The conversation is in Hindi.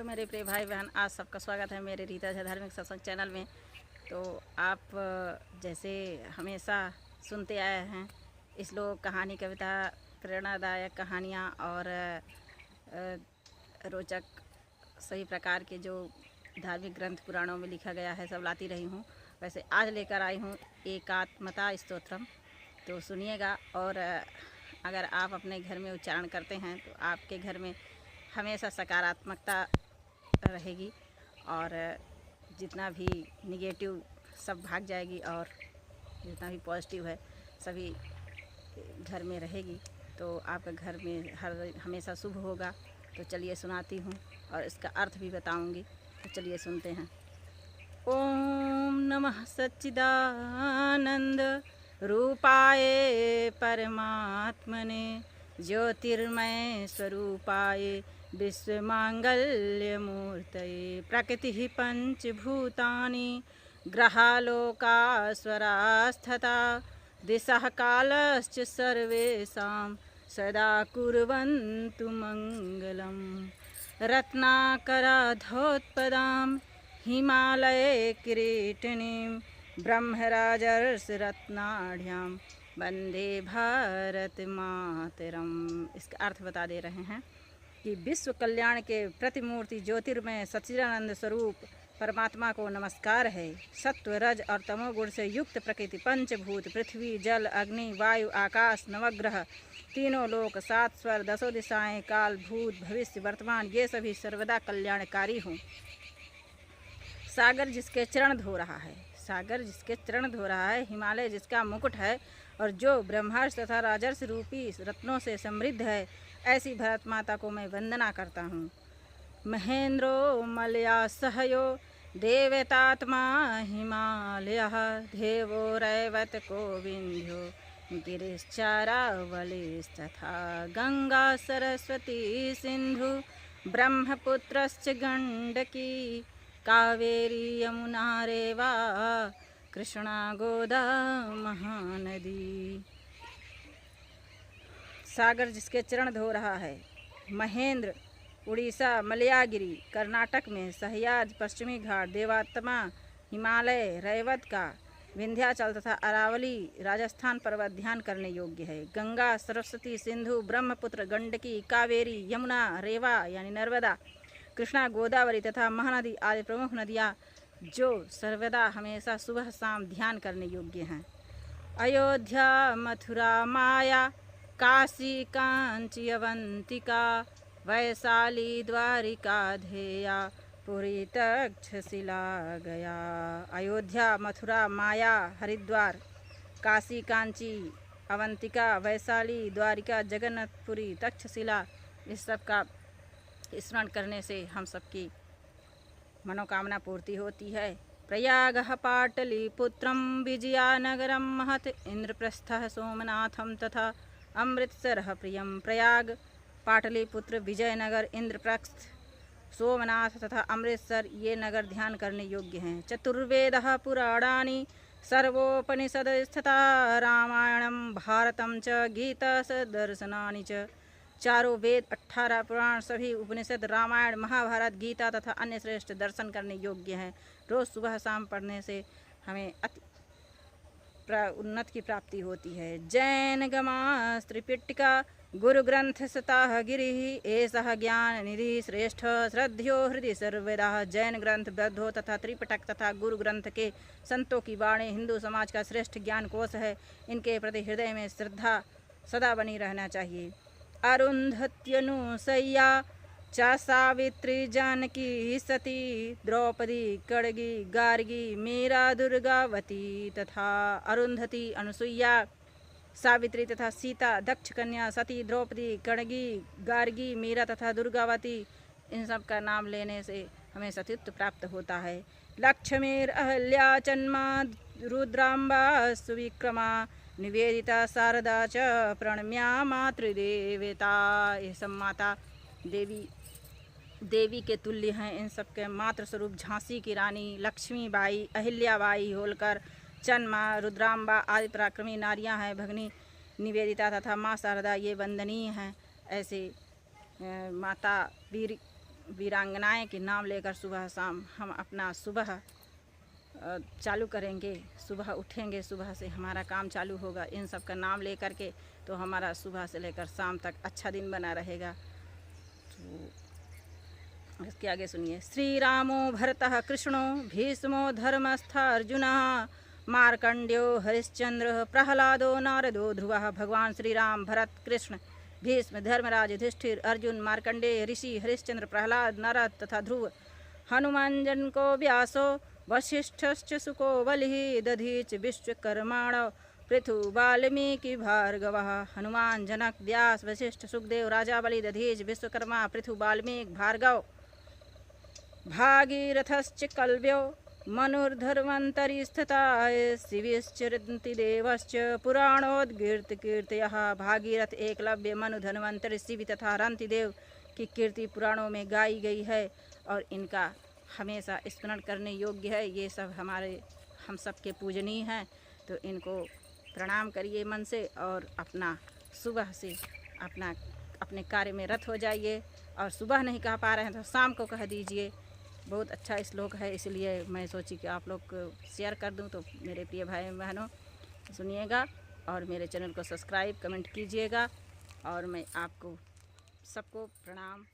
हेलो मेरे प्रिय भाई बहन, आज सबका स्वागत है मेरे रीता झा धार्मिक सत्संग चैनल में। तो आप जैसे हमेशा सुनते आए हैं इस लोग कहानी कविता प्रेरणादायक कहानियाँ और रोचक सभी प्रकार के जो धार्मिक ग्रंथ पुराणों में लिखा गया है सब लाती रही हूँ। वैसे आज लेकर आई हूँ एकात्मता स्तोत्रम, तो सुनिएगा। और अगर आप अपने घर में उच्चारण करते हैं तो आपके घर में हमेशा सकारात्मकता रहेगी और जितना भी निगेटिव सब भाग जाएगी और जितना भी पॉजिटिव है सभी घर में रहेगी, तो आपका घर में हमेशा शुभ होगा। तो चलिए सुनाती हूँ और इसका अर्थ भी बताऊँगी, तो चलिए सुनते हैं। ओम नमः सच्चिदानंद रूपाय परमात्मने ज्योतिर्मय स्वरूपाय विश्वमांगल्य मूर्तये प्रकृतिः पंचभूतानि ग्रहालोका स्वरास्तथा दिशः कालश्च सर्वेषां सदा कुर्वन्तु मङ्गलम्। रत्नाकराधोत्पदां हिमालये किरीटिनीं ब्रह्मराजर्षिरत्नाढ्यां वंदे भारत मातरम। इसका अर्थ बता दे रहे हैं कि विश्व कल्याण के प्रतिमूर्ति ज्योतिर्मय सच्चिदानंद स्वरूप परमात्मा को नमस्कार है। सत्व रज और तमोगुण से युक्त प्रकृति पंचभूत पृथ्वी जल अग्नि वायु आकाश नवग्रह तीनों लोक सात स्वर दसों दिशाएं काल भूत भविष्य वर्तमान ये सभी सर्वदा कल्याणकारी हों। सागर जिसके चरण धो रहा है, सागर जिसके चरण धो रहा है, हिमालय जिसका मुकुट है और जो ब्रह्मार्ष तथा राजर्षि रूपी रत्नों से समृद्ध है, ऐसी भरत माता को मैं वंदना करता हूँ। महेंद्रो मलया सहयो देवतात्मा हिमालयः देवो रैवत को विंध्यो गिरिश्चारावलिस्तथा गंगा सरस्वती सिंधु ब्रह्मपुत्रश्च गंडकी कावेरी यमुना रेवा कृष्णा गोदा महानदी। सागर जिसके चरण धो रहा है, महेंद्र उड़ीसा मलयागिरी कर्नाटक में, सह्याद्री पश्चिमी घाट देवात्मा हिमालय रैवत का विंध्याचल तथा अरावली राजस्थान पर्वत ध्यान करने योग्य है। गंगा सरस्वती सिंधु ब्रह्मपुत्र गंडकी कावेरी यमुना रेवा यानी नर्मदा कृष्णा गोदावरी तथा महानदी आदि प्रमुख नदियाँ जो सर्वदा हमेशा सुबह शाम ध्यान करने योग्य हैं। अयोध्या मथुरा माया काशी कांची अवंतिका वैशाली द्वारिका धेया पुरी तक्षशिला गया। अयोध्या मथुरा माया हरिद्वार काशी कांची अवंतिका वैशाली द्वारिका जगन्नाथपुरी तक्षशिला इस सब का स्मरण करने से हम सबकी मनोकामना पूर्ति होती है। प्रयागः पाटलिपुत्रं विजयानगरं महत् इंद्रप्रस्थः सोमनाथं तथा अमृतसरः प्रियं। प्रयाग पाटलिपुत्र विजयनगर इंद्रप्रस्थ सोमनाथ तथा अमृतसर ये नगर ध्यान करने योग्य हैं। चतुर्वेदः पुराणानि सर्वोपनिषदस्तथा रामायणं भारतं च गीता दर्शनानि च। चारों वेद 18 पुराण सभी उपनिषद रामायण महाभारत गीता तथा अन्य श्रेष्ठ दर्शन करने योग्य हैं। रोज़ सुबह शाम पढ़ने से हमें अति उन्नत की प्राप्ति होती है। जैन गमास त्रिपिटका गुरु ग्रंथ सताह गिरि एषः ज्ञान निधि श्रेष्ठ श्रद्धयो हृदय सर्वदा। जैन ग्रंथ बौद्धों तथा त्रिपिटक तथा गुरु ग्रंथ के संतों की वाणी हिंदू समाज का श्रेष्ठ ज्ञान कोश है। इनके प्रति हृदय में श्रद्धा सदा बनी रहना चाहिए। अरुंधत्यनुसैया च सावित्री जानकी सती द्रौपदी कड़गी गार्गी मीरा दुर्गावती तथा अरुंधति अनुसुईया सावित्री तथा सीता दक्ष कन्या सती द्रौपदी कड़गी गार्गी मीरा तथा दुर्गावती इन सब का नाम लेने से हमें सतीत्व प्राप्त होता है। लक्ष्मीर अहल्या चन्मा रुद्रांबा सुविक्रमा निवेदिता शारदा च प्रणम्या मातृदेवता। ये सब माता देवी के तुल्य हैं। इन सब के मातृ स्वरूप झांसी की रानी लक्ष्मीबाई अहिल्याबाई होलकर चन्मा रुद्रांबा आदि पराक्रमी नारियां हैं। भगनी निवेदिता तथा माँ शारदा ये वंदनीय हैं। ऐसे माता वीर वीरांगनाएं के नाम लेकर सुबह शाम हम अपना सुबह चालू करेंगे। सुबह उठेंगे, सुबह से हमारा काम चालू होगा इन सब का नाम लेकर के, तो हमारा सुबह से लेकर शाम तक अच्छा दिन बना रहेगा। तो इसके आगे सुनिए। श्री रामो भरतः कृष्णो भीष्मो धर्मस्थ अर्जुनः मार्कंड्यो हरिश्चंद्र प्रहलादो नारदो ध्रुवः। भगवान श्री राम, भरत, कृष्ण, भीष्म, धर्मराज, युधिष्ठिर, अर्जुन, मार्कंडेय, ऋषि, हरिश्चंद्र, प्रहलाद, नारद तथा ध्रुव, हनुमान जन को व्यासो वशिष्ठश्च सुको बलिः दधीच विश्वकर्माणो पृथु वाल्मीकि भार्गवः। हनुमान, जनक, व्यास, वशिष्ठ, सुखदेव, राजा बलि, दधीच, विश्वकर्मा, पृथु, वाल्मीकि, भार्गव, भागीरथश्च कल्व्यो मनुर्धर्मन्तरि स्थिताः शिविश्च रन्तिदेवश्च पुराणोद्गीर्तिकीर्तयः। भागीरथ, एकलव्य, मनु, धन्वंतरि, शिवि तथा रंतिदेव की कीर्ति पुराणों में गाई गई है और इनका हमेशा स्मरण करने योग्य है। ये सब हम सब के पूजनीय हैं, तो इनको प्रणाम करिए मन से और अपना सुबह से अपने कार्य में रत हो जाइए। और सुबह नहीं कह पा रहे हैं तो शाम को कह दीजिए। बहुत अच्छा श्लोक है, इसलिए मैं सोची कि आप लोग को शेयर कर दूं। तो मेरे प्रिय भाई बहनों सुनिएगा और मेरे चैनल को सब्सक्राइब, कमेंट कीजिएगा। और मैं आपको सबको प्रणाम।